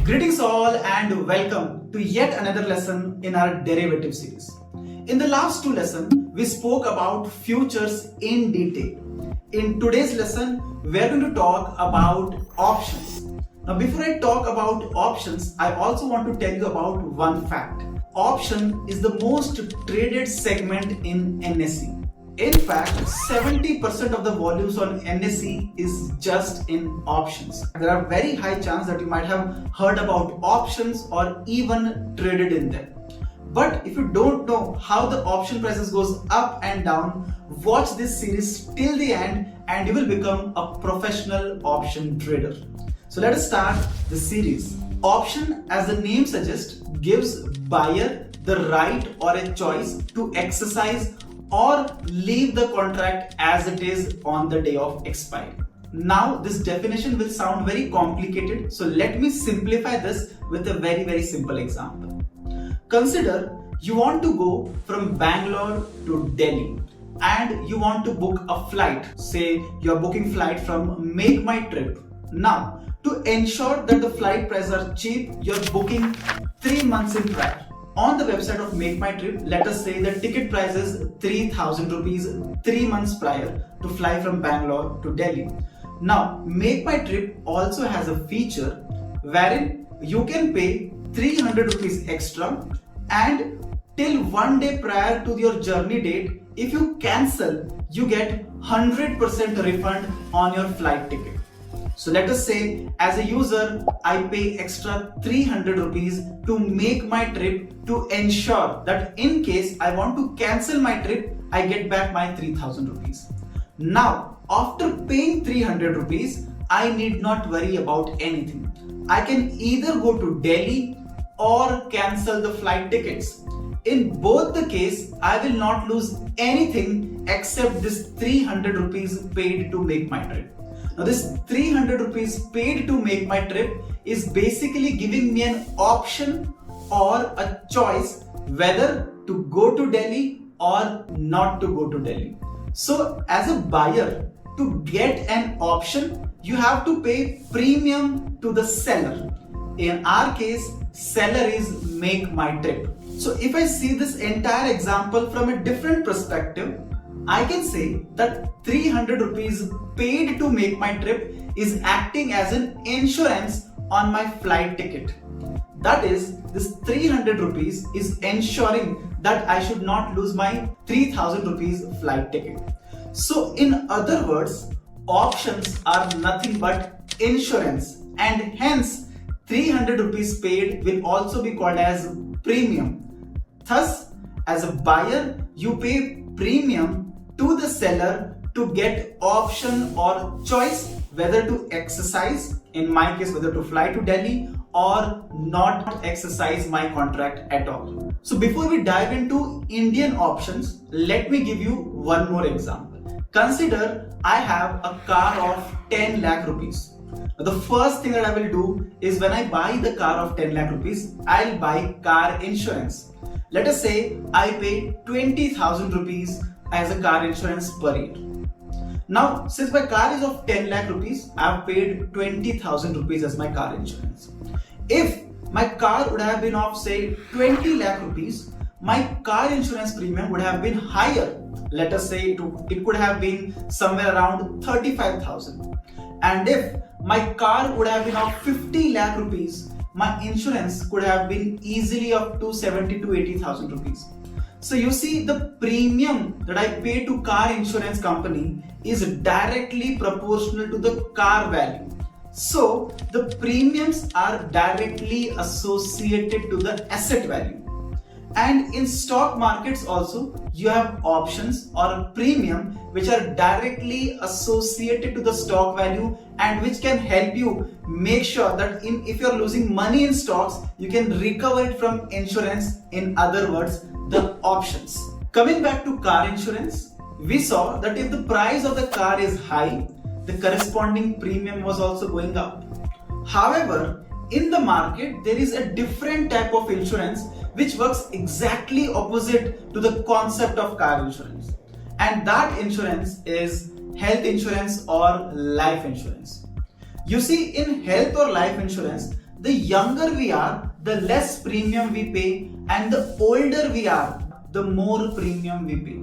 Greetings all and welcome to yet another lesson in our derivative series. In the last two lessons, we spoke about futures in detail. In today's lesson, we are going to talk about options. Now, before I talk about options, I also want to tell you about one fact. Option is the most traded segment in NSE. In fact, 70% of the volumes on NSE is just in options. There are very high chances that you might have heard about options or even traded in them. But if you don't know how the option prices goes up and down, watch this series till the end and you will become a professional option trader. So let us start the series. Option, as the name suggests, gives buyer the right or a choice to exercise or leave the contract as it is on the day of expiry. Now, this definition will sound very complicated, so let me simplify this with a very simple example. Consider you want to go from Bangalore to Delhi and you want to book a flight. Say you're booking flight from Make My Trip. Now, to ensure that the flight prices are cheap, you're booking 3 months in prior. On the website of Make My Trip, let us say the ticket price is 3,000 rupees 3 months prior to fly from Bangalore to Delhi. Now, Make My Trip also has a feature wherein you can pay 300 rupees extra and till 1 day prior to your journey date, if you cancel, you get 100% refund on your flight ticket. So let us say as a user, I pay extra 300 rupees to make my trip to ensure that in case I want to cancel my trip, I get back my 3,000 rupees. Now, after paying 300 rupees, I need not worry about anything. I can either go to Delhi or cancel the flight tickets. In both the case, I will not lose anything except this 300 rupees paid to make my trip. Now this 300 rupees paid to make my trip is basically giving me an option or a choice whether to go to Delhi or not to go to Delhi. So as a buyer, to get an option, you have to pay premium to the seller. In our case, seller is Make My Trip. So if I see this entire example from a different perspective, I can say that 300 rupees paid to make my trip is acting as an insurance on my flight ticket. That is, this 300 rupees is ensuring that I should not lose my 3,000 rupees flight ticket. So in other words, options are nothing but insurance, and hence 300 rupees paid will also be called as premium. Thus, as a buyer, you pay premium to the seller to get option or choice whether to exercise, in my case whether to fly to Delhi or not exercise my contract at all. So before we dive into Indian options, let me give you one more example. Consider I have a car of 10 lakh rupees. The first thing that I will do is when I buy the car of 10 lakh rupees, I'll buy car insurance. Let us say I pay 20,000 rupees as a car insurance per year. Now, since my car is of 10 lakh rupees, I have paid 20,000 rupees as my car insurance. If my car would have been of say 20 lakh rupees, my car insurance premium would have been higher. Let us say it could have been somewhere around 35,000. And if my car would have been of 50 lakh rupees, my insurance could have been easily of 270 to 80,000 rupees. So you see, the premium that I pay to car insurance company is directly proportional to the car value. So the premiums are directly associated to the asset value. And in stock markets also, you have options or a premium which are directly associated to the stock value and which can help you make sure that if you're losing money in stocks, you can recover it from insurance. In other words, the options. Coming back to car insurance, we saw that if the price of the car is high, the corresponding premium was also going up. However, in the market, there is a different type of insurance which works exactly opposite to the concept of car insurance. and that insurance is health insurance or life insurance. You see, in health or life insurance, the younger we are, the less premium we pay, and the older we are, the more premium we pay.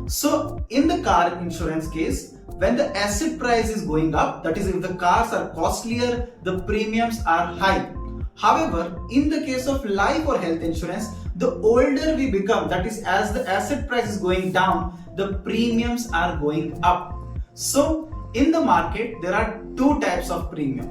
So in the car insurance case, when the asset price is going up, that is if the cars are costlier, the premiums are high. However, in the case of life or health insurance, the older we become, that is as the asset price is going down, the premiums are going up. So in the market, there are two types of premium.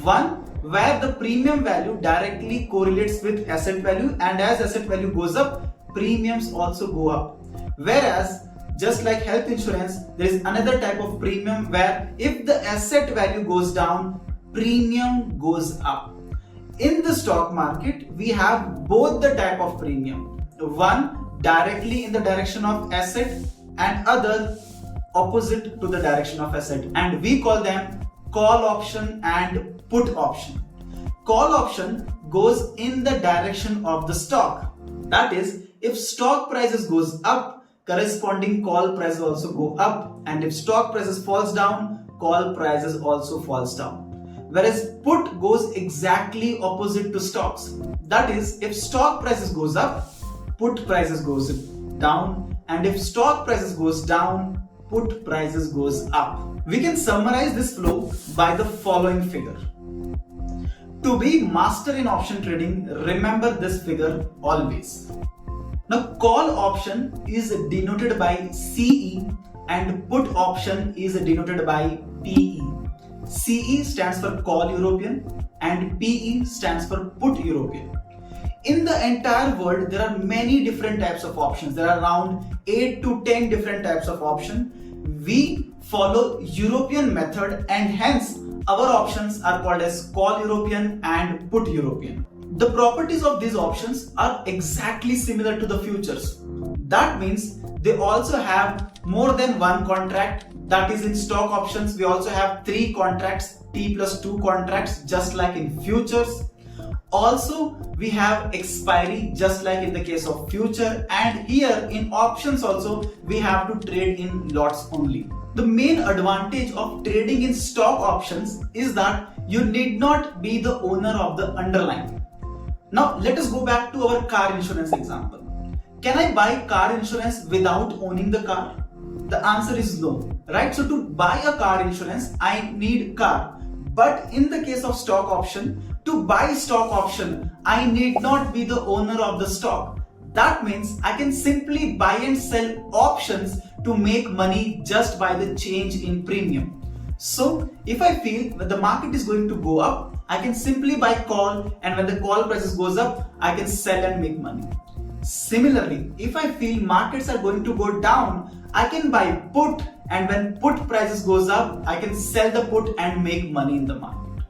One, where the premium value directly correlates with asset value, and as asset value goes up, premiums also go up. Whereas, just like health insurance, there is another type of premium where if the asset value goes down, premium goes up. In the stock market, we have both the type of premium. One directly in the direction of asset and other opposite to the direction of asset, and we call them call option and put option. Call option goes in the direction of the stock. That is, if stock prices goes up, corresponding call prices also go up, and if stock prices falls down, call prices also falls down. Whereas put goes exactly opposite to stocks. That is, if stock prices goes up, put prices goes down, and if stock prices goes down, put prices goes up. We can summarize this flow by the following figure. To be master in option trading, remember this figure always. Now, call option is denoted by CE and put option is denoted by PE. CE stands for call European and PE stands for put European. In the entire world, there are many different types of options. There are around 8 to 10 different types of options. We follow European method, and hence our options are called as call European and put European. The properties of these options are exactly similar to the futures. That means they also have more than one contract. That is, in stock options, we also have 3 contracts, T plus 2 contracts, just like in futures. Also, we have expiry, just like in the case of future, and here in options also we have to trade in lots only. The main advantage of trading in stock options is that you need not be the owner of the underlying. Now let us go back to our car insurance example. Can I buy car insurance without owning the car? The answer is no, right? So to buy a car insurance, I need car. But in the case of stock option, to buy stock option, I need not be the owner of the stock. That means I can simply buy and sell options to make money just by the change in premium. So if I feel that the market is going to go up, I can simply buy call, and when the call prices goes up, I can sell and make money. Similarly, if I feel markets are going to go down, I can buy put, and when put prices goes up, I can sell the put and make money in the market.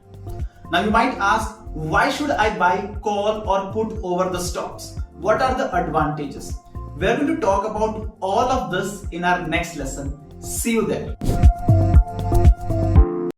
Now you might ask, why should I buy call or put over the stocks? What are the advantages? We are going to talk about all of this in our next lesson. See you there.